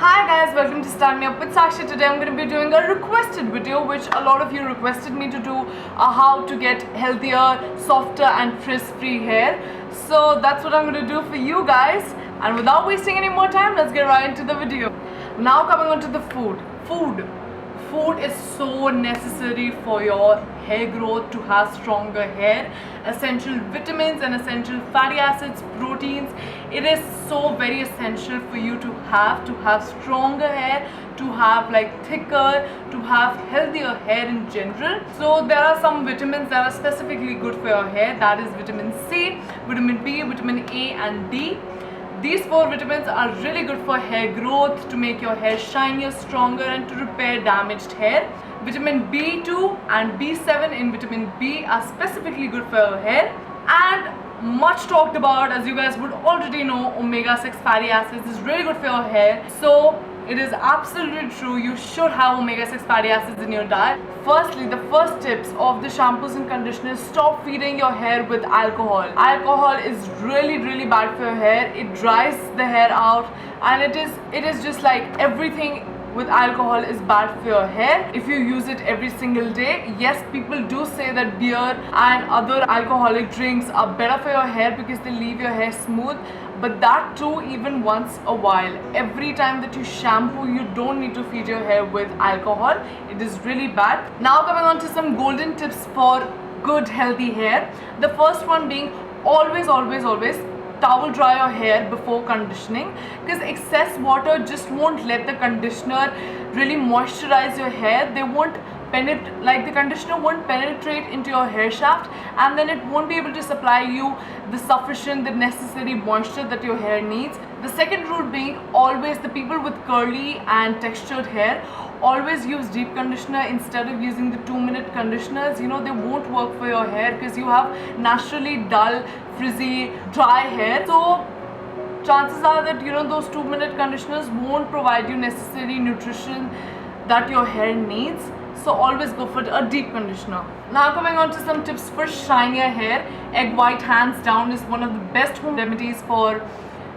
Hi guys, welcome to StyleMeUpWithSakshi. Today I'm going to be doing a requested video which a lot of you requested me to do, how to get healthier, softer and frizz-free hair. So that's what I'm going to do for you guys, and without wasting any more time, let's get right into the video. Now coming on to the food. Food is so necessary for your hair growth, to have stronger hair. Essential vitamins and essential fatty acids, proteins, it is so very essential for you to have stronger hair, to have like thicker, to have healthier hair in general. So there are some vitamins that are specifically good for your hair, that is vitamin C, vitamin B, vitamin A and D. These 4 vitamins are really good for hair growth, to make your hair shinier, stronger and to repair damaged hair. Vitamin B2 and B7 in vitamin B are specifically good for your hair. And much talked about, as you guys would already know, omega-6 fatty acids is really good for your hair. So it is absolutely true, you should have omega-6 fatty acids in your diet. Firstly, the first tips of the shampoos and conditioners: stop feeding your hair with alcohol. Alcohol is really bad for your hair. It dries the hair out, and it is just like everything with alcohol is bad for your hair if you use it every single day. Yes, people do say that beer and other alcoholic drinks are better for your hair because they leave your hair smooth, but that too even once a while. Every time that you shampoo, you don't need to feed your hair with alcohol. It is really bad. Now coming on to some golden tips for good healthy hair. The first one being always towel dry your hair before conditioning, because excess water just won't let the conditioner really moisturize your hair. The conditioner won't penetrate into your hair shaft, and then it won't be able to supply you the necessary moisture that your hair needs. The second rule being, always, the people with curly and textured hair, always use deep conditioner instead of using the 2-minute conditioners. You know, they won't work for your hair because you have naturally dull, frizzy, dry hair. So chances are that, you know, those 2-minute conditioners won't provide you necessary nutrition that your hair needs. So always go for a deep conditioner. Now coming on to some tips for shinier hair. Egg white, hands down, is one of the best home remedies for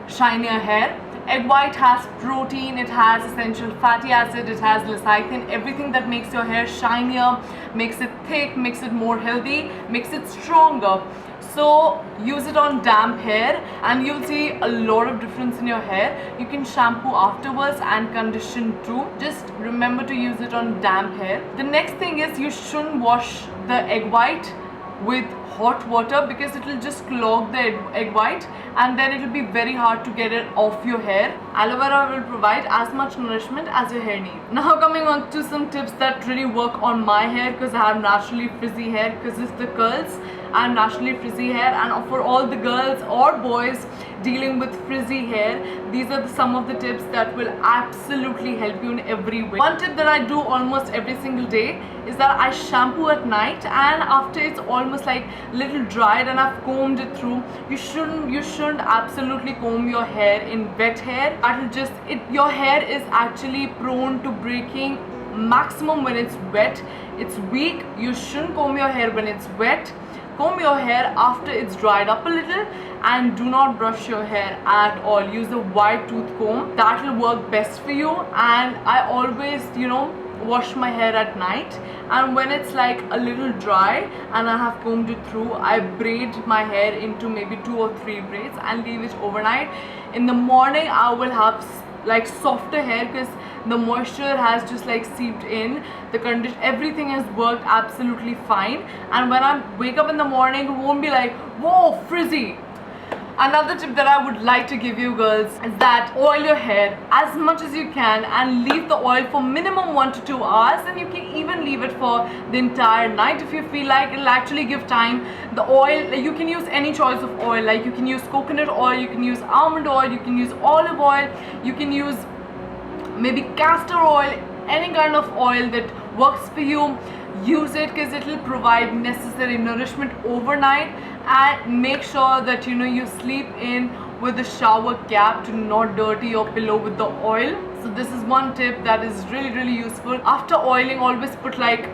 shinier hair. Egg white has protein, it has essential fatty acid, it has lecithin, everything that makes your hair shinier, makes it thick, makes it more healthy, makes it stronger. So use it on damp hair and you'll see a lot of difference in your hair. You can shampoo afterwards and condition too. Just remember to use it on damp hair. The next thing is, you shouldn't wash the egg white with hot water because it will just clog the egg white, and then it will be very hard to get it off your hair. Aloe vera will provide as much nourishment as your hair needs. Now coming on to some tips that really work on my hair, because I have naturally frizzy hair because of the curls. I have naturally frizzy hair, and for all the girls or boys dealing with frizzy hair, these are some of the tips that will absolutely help you in every way. One tip that I do almost every single day is that I shampoo at night, and after it's almost like little dried and I've combed it through, you shouldn't absolutely comb your hair in wet hair. Your hair is actually prone to breaking maximum when it's wet. It's weak. You shouldn't comb your hair when it's wet. Comb your hair after it's dried up a little, and do not brush your hair at all. Use a wide tooth comb. That will work best for you. And I always, you know, wash my hair at night, and when it's like a little dry and I have combed it through, I braid my hair into maybe 2 or 3 braids and leave it overnight. In the morning I will have like softer hair because the moisture has just like seeped in. Everything has worked absolutely fine, and when I wake up in the morning, it won't be like, whoa, frizzy. Another tip that I would like to give you girls is that oil your hair as much as you can and leave the oil for minimum 1 to 2 hours, and you can even leave it for the entire night if you feel like. It'll actually give time. The oil, you can use any choice of oil, like you can use coconut oil, you can use almond oil, you can use olive oil, you can use maybe castor oil, any kind of oil that works for you. Use it because it will provide necessary nourishment overnight, and make sure that, you know, you sleep in with the shower cap to not dirty your pillow with the oil. So this is one tip that is really useful. After oiling, always put like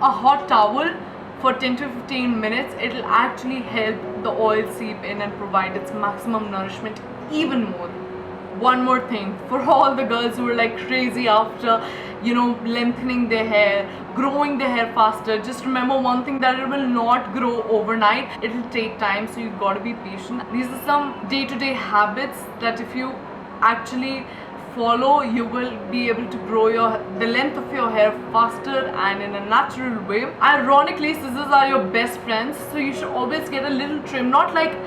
a hot towel for 10 to 15 minutes. It'll actually help the oil seep in and provide its maximum nourishment even more. one more thing for all the girls who are like crazy after, you know, lengthening their hair, growing their hair faster. Just remember one thing, that it will not grow overnight. It will take time, so you've got to be patient. These are some day-to-day habits that if you actually follow, you will be able to grow the length of your hair faster and in a natural way. Ironically, scissors are your best friends, so you should always get a little trim, not like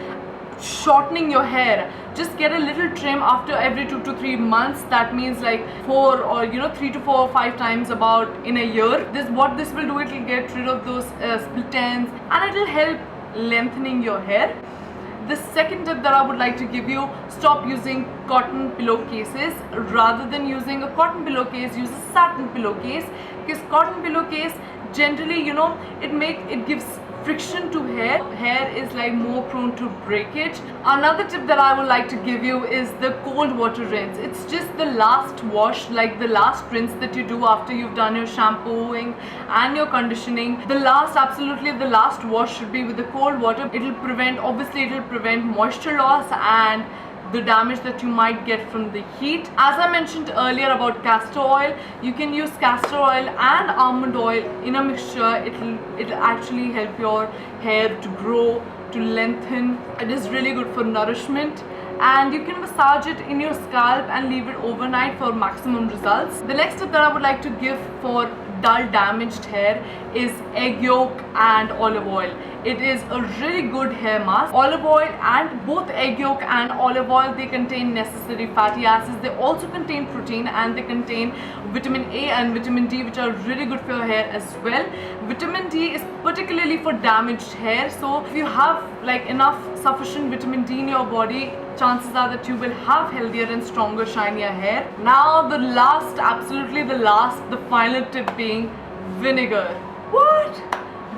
shortening your hair, just get a little trim after every 2 to 3 months. That means like 4 or 3 to 4 or 5 times about in a year. What this will do, it will get rid of those split ends and it will help lengthening your hair. The second tip that I would like to give you, stop using cotton pillowcases. Rather than using a cotton pillowcase, use a satin pillowcase, because cotton pillowcase generally, you know, it gives friction to hair. Hair is like more prone to breakage. Another tip that I would like to give you is the cold water rinse. It's just the last wash, like the last rinse that you do after you've done your shampooing and your conditioning. Absolutely the last wash should be with the cold water. It'll prevent moisture loss and the damage that you might get from the heat. As I mentioned earlier about castor oil, you can use castor oil and almond oil in a mixture. It'll actually help your hair to grow, to lengthen. It is really good for nourishment, and you can massage it in your scalp and leave it overnight for maximum results. The next tip that I would like to give for dull damaged hair is egg yolk and olive oil. It is a really good hair mask. Olive oil and both egg yolk and olive oil, they contain necessary fatty acids. They also contain protein and they contain vitamin A and vitamin D, which are really good for your hair as well. Vitamin D is particularly for damaged hair, so if you have like enough sufficient vitamin D in your body, chances are that you will have healthier and stronger, shinier hair. Now the final tip being vinegar. What?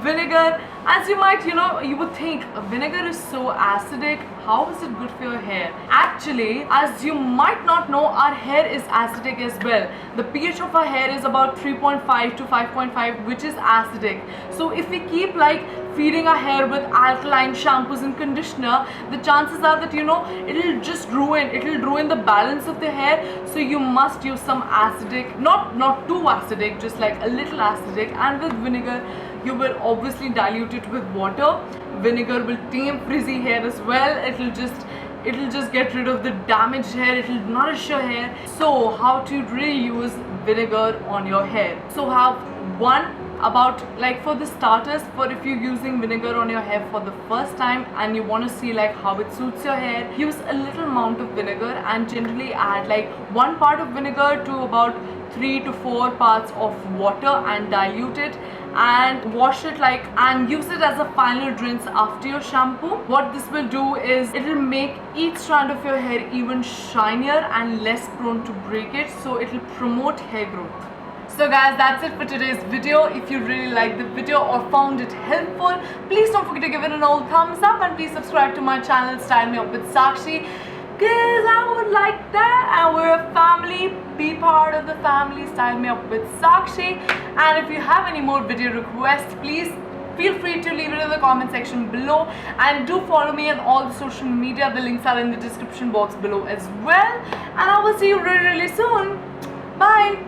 Vinegar, as you might, you would think vinegar is so acidic. How is it good for your hair? Actually, as you might not know, our hair is acidic as well. The pH of our hair is about 3.5 to 5.5, which is acidic. So if we keep like feeding our hair with alkaline shampoos and conditioner, the chances are that it'll ruin the balance of the hair. So you must use some acidic, not too acidic, just like a little acidic. And with vinegar, you will obviously dilute it with water. Vinegar will tame frizzy hair as well. It'll just get rid of the damaged hair. It'll nourish your hair. So how to reuse vinegar on your hair? So have one about, like, for the starters, for if you're using vinegar on your hair for the first time and you want to see like how it suits your hair, use a little amount of vinegar and generally add like 1 part of vinegar to about 3 to 4 parts of water and dilute it and wash it and use it as a final rinse after your shampoo. What this will do is it will make each strand of your hair even shinier and less prone to breakage, so it will promote hair growth. So guys, that's it for today's video. If you really liked the video or found it helpful, please don't forget to give it an old thumbs up and please subscribe to my channel Style Me Up with Sakshi, because I would like that, and we're a family. Be part of the family, Style Me Up with Sakshi. And if you have any more video requests, please feel free to leave it in the comment section below, and do follow me on all the social media. The links are in the description box below as well, and I will see you really soon. Bye.